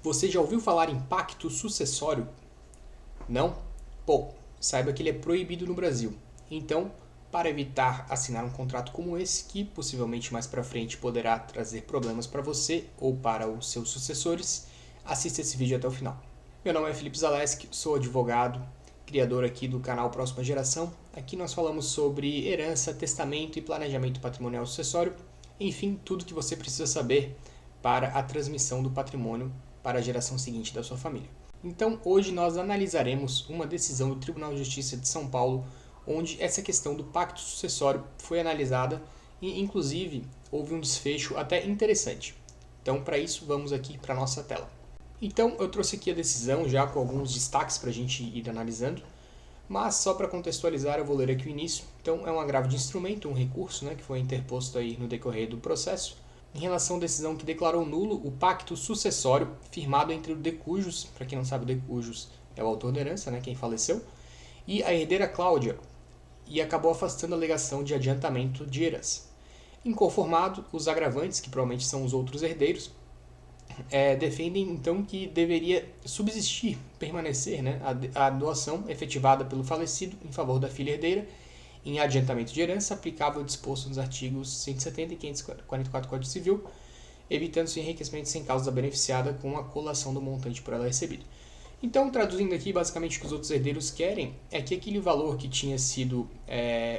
Você já ouviu falar em pacto sucessório? Não? Bom, saiba que ele é proibido no Brasil. Então, para evitar assinar um contrato como esse, que possivelmente mais para frente poderá trazer problemas para você ou para os seus sucessores, assista esse vídeo até o final. Meu nome é Felipe Zaleski, sou advogado, criador aqui do canal Próxima Geração. Aqui nós falamos sobre herança, testamento e planejamento patrimonial sucessório, enfim, tudo que você precisa saber para a transmissão do patrimônio para a geração seguinte da sua família. Então, hoje nós analisaremos uma decisão do Tribunal de Justiça de São Paulo, onde essa questão do pacto sucessório foi analisada e, inclusive, houve um desfecho até interessante. Então, para isso, vamos aqui para a nossa tela. Então, eu trouxe aqui a decisão já com alguns destaques para a gente ir analisando, mas só para contextualizar eu vou ler aqui o início. Então, é um agravo de instrumento, um recurso que foi interposto aí no decorrer do processo, em relação à decisão que declarou nulo o pacto sucessório firmado entre o de cujus, para quem não sabe, o de cujus é o autor da herança, quem faleceu, e a herdeira Cláudia, e acabou afastando a alegação de adiantamento de herança. Inconformado, os agravantes, que provavelmente são os outros herdeiros, defendem então que deveria subsistir, permanecer a doação efetivada pelo falecido em favor da filha herdeira em adiantamento de herança aplicável ao disposto nos artigos 170 e 544 do Código Civil, evitando-se enriquecimento sem causa da beneficiada com a colação do montante por ela recebido. Então, traduzindo aqui, basicamente o que os outros herdeiros querem é que aquele valor que tinha sido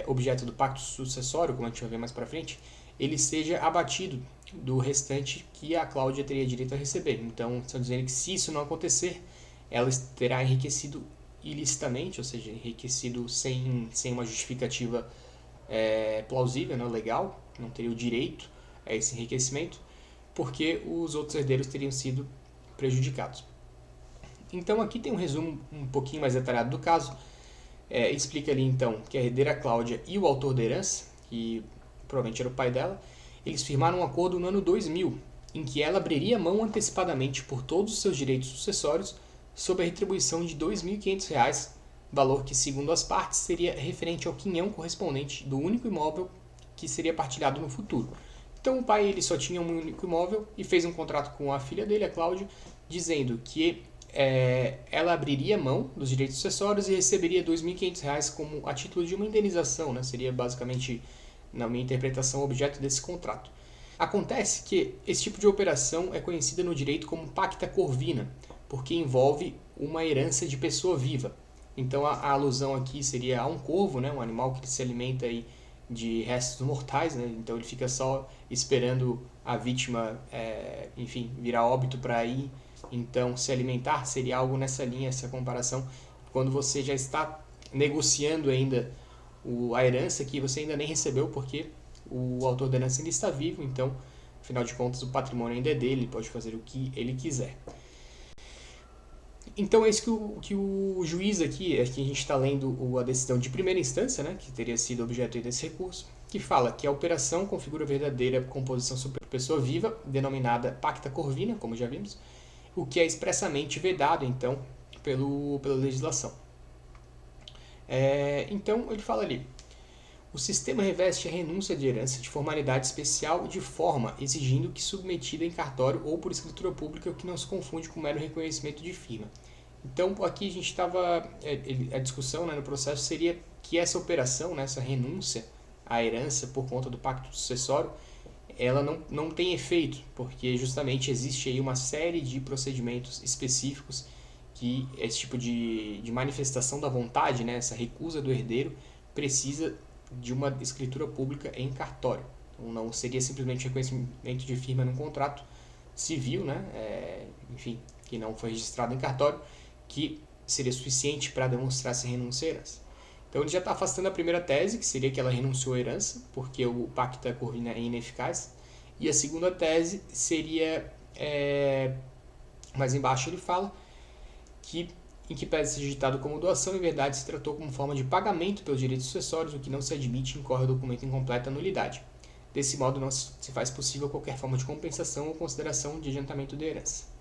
objeto do pacto sucessório, como a gente vai ver mais para frente, ele seja abatido do restante que a Cláudia teria direito a receber. Então, estão dizendo que se isso não acontecer, ela terá enriquecido ilicitamente, ou seja, enriquecido sem uma justificativa plausível, legal, não teria o direito a esse enriquecimento, porque os outros herdeiros teriam sido prejudicados. Então aqui tem um resumo um pouquinho mais detalhado do caso, explica ali então que a herdeira Cláudia e o autor da herança, que provavelmente era o pai dela, eles firmaram um acordo no ano 2000, em que ela abriria mão antecipadamente por todos os seus direitos sucessórios sob a retribuição de R$ 2.500, valor que, segundo as partes, seria referente ao quinhão correspondente do único imóvel que seria partilhado no futuro. Então o pai ele só tinha um único imóvel e fez um contrato com a filha dele, a Cláudia, dizendo que ela abriria mão dos direitos sucessórios e receberia R$ 2.500 como a título de uma indenização, seria basicamente, na minha interpretação, objeto desse contrato. Acontece que esse tipo de operação é conhecida no direito como pacta corvina, porque envolve uma herança de pessoa viva. Então a alusão aqui seria a um corvo, um animal que se alimenta aí de restos mortais, então ele fica só esperando a vítima, virar óbito para ir, então se alimentar. Seria algo nessa linha, essa comparação, quando você já está negociando ainda a herança que você ainda nem recebeu, porque o autor da herança ainda está vivo, então, afinal de contas, o patrimônio ainda é dele, ele pode fazer o que ele quiser. Então é isso que o juiz aqui a gente está lendo a decisão de primeira instância, que teria sido objeto desse recurso, que fala que a operação configura verdadeira composição sobre pessoa viva, denominada pacta corvina, como já vimos, o que é expressamente vedado, então, pela legislação. Então ele fala ali: o sistema reveste a renúncia de herança de formalidade especial de forma exigindo que submetida em cartório ou por escritura pública, o que não se confunde com mero reconhecimento de firma. Então, aqui a gente estava... a discussão no processo seria que essa operação, essa renúncia à herança por conta do pacto sucessório, ela não tem efeito, porque justamente existe aí uma série de procedimentos específicos que esse tipo de manifestação da vontade, essa recusa do herdeiro, precisa de uma escritura pública em cartório. Então, não seria simplesmente reconhecimento de firma num contrato civil, que não foi registrado em cartório, que seria suficiente para demonstrar essa renúncia à herança. Então ele já está afastando a primeira tese, que seria que ela renunciou à herança, porque o pacta corvina é ineficaz. E a segunda tese seria, mais embaixo ele fala, que em que pese ser digitado como doação, em verdade se tratou como forma de pagamento pelos direitos sucessórios, o que não se admite e incorre o documento em completa nulidade. Desse modo não se faz possível qualquer forma de compensação ou consideração de adiantamento de herança.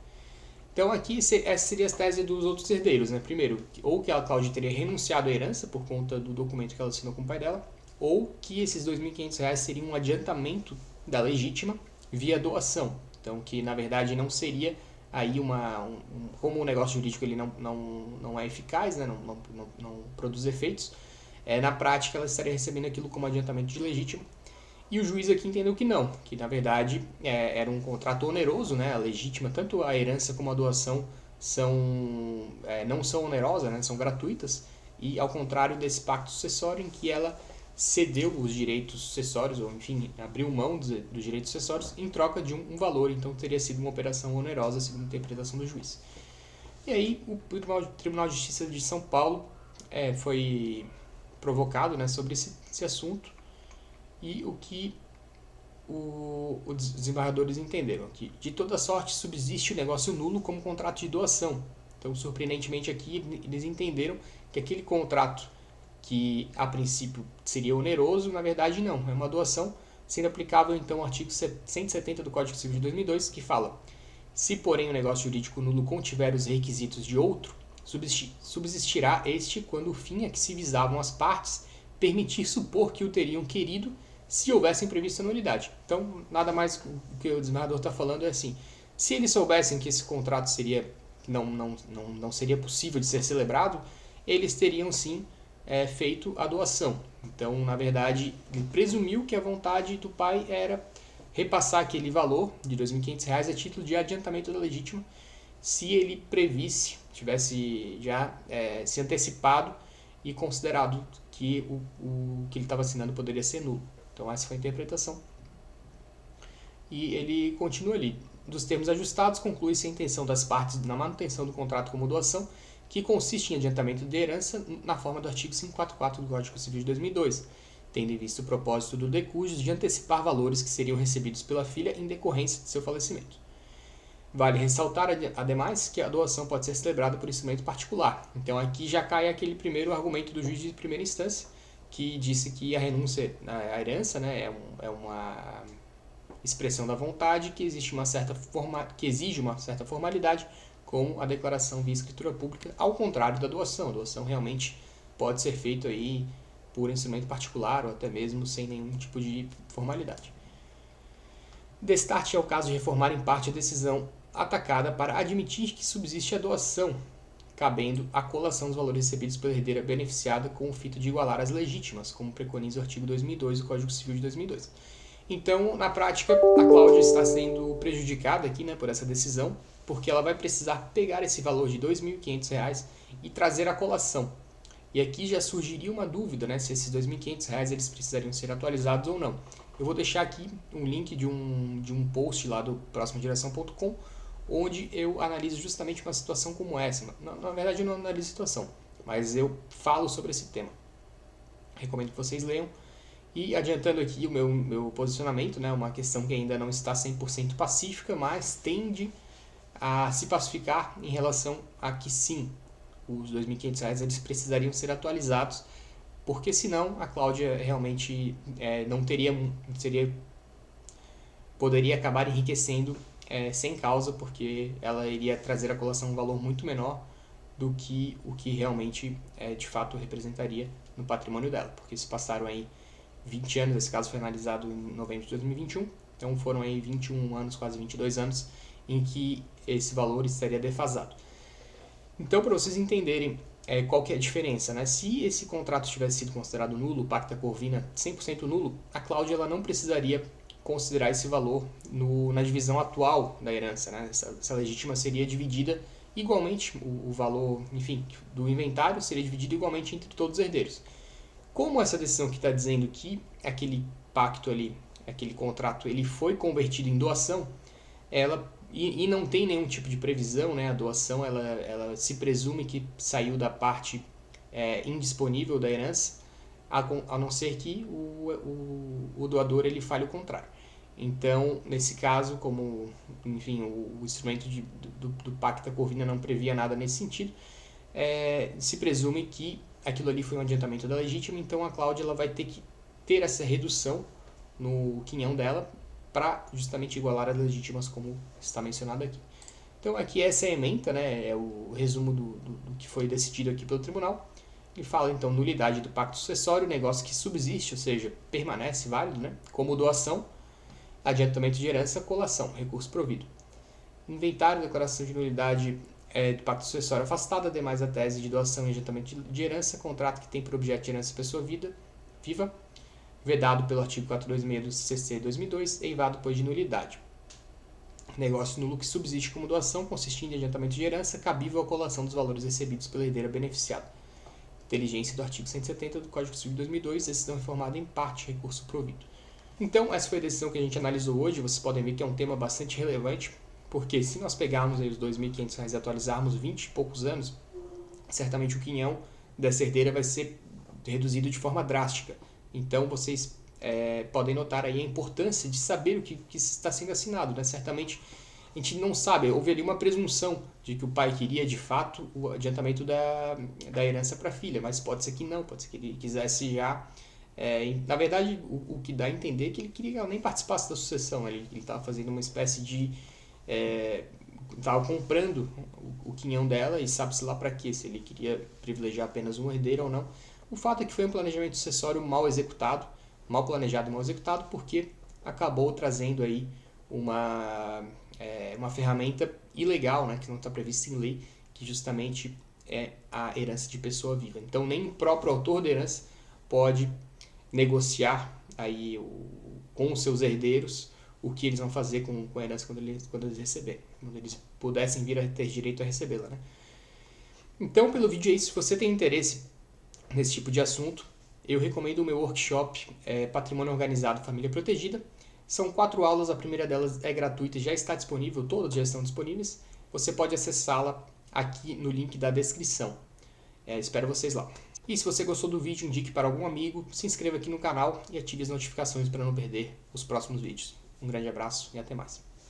Então aqui essa seria a tese dos outros herdeiros. Primeiro, ou que a Cláudia teria renunciado à herança por conta do documento que ela assinou com o pai dela, ou que esses R$ 2.500 seriam um adiantamento da legítima via doação. Então que na verdade não seria aí como o negócio jurídico ele não é eficaz, né, não produz efeitos, na prática ela estaria recebendo aquilo como adiantamento de legítima. E o juiz aqui entendeu que não, que na verdade era um contrato oneroso, né, a legítima, tanto a herança como a doação não são onerosas, né, são gratuitas, e ao contrário desse pacto sucessório em que ela cedeu os direitos sucessórios, ou enfim, abriu mão dos direitos sucessórios em troca de um valor, então teria sido uma operação onerosa, segundo a interpretação do juiz. E aí o Tribunal de Justiça de São Paulo foi provocado, né, sobre esse assunto, e o que os desembargadores entenderam, que de toda sorte subsiste o negócio nulo como contrato de doação. Então, surpreendentemente aqui, eles entenderam que aquele contrato que a princípio seria oneroso, na verdade não, é uma doação, sendo aplicável então o artigo 170 do Código Civil de 2002, que fala: se porém o negócio jurídico nulo contiver os requisitos de outro, subsistirá este quando o fim a que se visavam as partes permitir supor que o teriam querido se houvessem previsto a nulidade. Então, nada mais o que o desembargador está falando é assim: se eles soubessem que esse contrato não seria possível de ser celebrado, eles teriam sim feito a doação. Então, na verdade, ele presumiu que a vontade do pai era repassar aquele valor de R$ 2.500 a título de adiantamento da legítima, se ele previsse, tivesse já se antecipado e considerado que o que ele estava assinando poderia ser nulo. Então essa foi a interpretação. E ele continua ali. Dos termos ajustados, conclui-se a intenção das partes na manutenção do contrato como doação, que consiste em adiantamento de herança na forma do artigo 544 do Código Civil de 2002, tendo em vista o propósito do decujus de antecipar valores que seriam recebidos pela filha em decorrência de seu falecimento. Vale ressaltar, ademais, que a doação pode ser celebrada por instrumento particular. Então aqui já cai aquele primeiro argumento do juiz de primeira instância, que disse que a renúncia à herança, né, é uma expressão da vontade que exige uma certa formalidade, como a declaração via escritura pública, ao contrário da doação. A doação realmente pode ser feita aí por instrumento particular ou até mesmo sem nenhum tipo de formalidade. Destarte é o caso de reformar em parte a decisão atacada para admitir que subsiste a doação, cabendo a colação dos valores recebidos pela herdeira beneficiada com o fito de igualar as legítimas, como preconiza o artigo 2002 do Código Civil de 2002. Então, na prática, a Cláudia está sendo prejudicada aqui, né, por essa decisão, porque ela vai precisar pegar esse valor de R$ 2.500 e trazer a colação. E aqui já surgiria uma dúvida, né, se esses R$ 2.500 eles precisariam ser atualizados ou não. Eu vou deixar aqui um link de um post lá do proximadireção.com, onde eu analiso justamente uma situação como essa. Na verdade, eu não analiso a situação, mas eu falo sobre esse tema. Recomendo que vocês leiam. E adiantando aqui o meu posicionamento, né, uma questão que ainda não está 100% pacífica, mas tende a se pacificar em relação a que sim, os R$ 2.500 eles precisariam ser atualizados, porque senão a Cláudia realmente poderia acabar enriquecendo sem causa, porque ela iria trazer à colação um valor muito menor do que o que realmente de fato representaria no patrimônio dela, porque se passaram aí 20 anos, esse caso foi analisado em novembro de 2021, então foram aí 21 anos, quase 22 anos, em que esse valor estaria defasado. Então, para vocês entenderem qual que é a diferença, né? Se esse contrato tivesse sido considerado nulo, o Pacta Corvina 100% nulo, a Cláudia ela não precisaria considerar esse valor na divisão atual da herança, né? Essa legítima seria dividida igualmente, o valor, enfim, do inventário seria dividido igualmente entre todos os herdeiros. Como essa decisão que está dizendo que aquele pacto ali, aquele contrato, ele foi convertido em doação, e não tem nenhum tipo de previsão, né? A doação ela se presume que saiu da parte indisponível da herança, a não ser que o doador ele fale o contrário. Então, nesse caso, como enfim, o instrumento do Pacta Corvina não previa nada nesse sentido, se presume que aquilo ali foi um adiantamento da legítima, então a Cláudia ela vai ter que ter essa redução no quinhão dela para justamente igualar as legítimas, como está mencionado aqui. Então aqui essa é a ementa, né, é o resumo do que foi decidido aqui pelo tribunal. Ele fala então nulidade do pacto sucessório, negócio que subsiste, ou seja, permanece válido, né, como doação, adiantamento de herança, colação, recurso provido. Inventário, declaração de nulidade do pacto sucessório afastada, demais a tese de doação e adiantamento de herança, contrato que tem por objeto de herança pessoa viva, vedado pelo artigo 426 do CC 2002, eivado pois de nulidade. Negócio nulo que subsiste como doação, consistindo em adiantamento de herança, cabível à colação dos valores recebidos pela herdeira beneficiada. Inteligência do artigo 170 do Código Civil de 2002, decisão informada em parte, recurso provido. Então, essa foi a decisão que a gente analisou hoje. Vocês podem ver que é um tema bastante relevante, porque se nós pegarmos aí os R$ 2.500 e atualizarmos 20 e poucos anos, certamente o quinhão dessa herdeira vai ser reduzido de forma drástica. Então, vocês podem notar aí a importância de saber o que está sendo assinado, né? Certamente a gente não sabe, houve ali uma presunção de que o pai queria de fato o adiantamento da herança para a filha, mas pode ser que não, pode ser que ele quisesse já. Na verdade, o que dá a entender é que ele queria que ela nem participasse da sucessão, né? Ele estava fazendo uma espécie de. Estava comprando o quinhão dela e sabe-se lá para quê, se ele queria privilegiar apenas um herdeiro ou não. O fato é que foi um planejamento sucessório mal executado, mal planejado e mal executado, porque acabou trazendo aí uma ferramenta ilegal, né, que não está prevista em lei, que justamente é a herança de pessoa viva. Então nem o próprio autor da herança pode negociar aí com os seus herdeiros o que eles vão fazer com a herança quando eles receberem, quando eles pudessem vir a ter direito a recebê-la, né? Então, pelo vídeo é isso. Se você tem interesse nesse tipo de assunto, eu recomendo o meu workshop Patrimônio Organizado, Família Protegida. São 4 aulas, a primeira delas é gratuita e já está disponível, todas já estão disponíveis. Você pode acessá-la aqui no link da descrição. Espero vocês lá. E se você gostou do vídeo, indique para algum amigo, se inscreva aqui no canal e ative as notificações para não perder os próximos vídeos. Um grande abraço e até mais.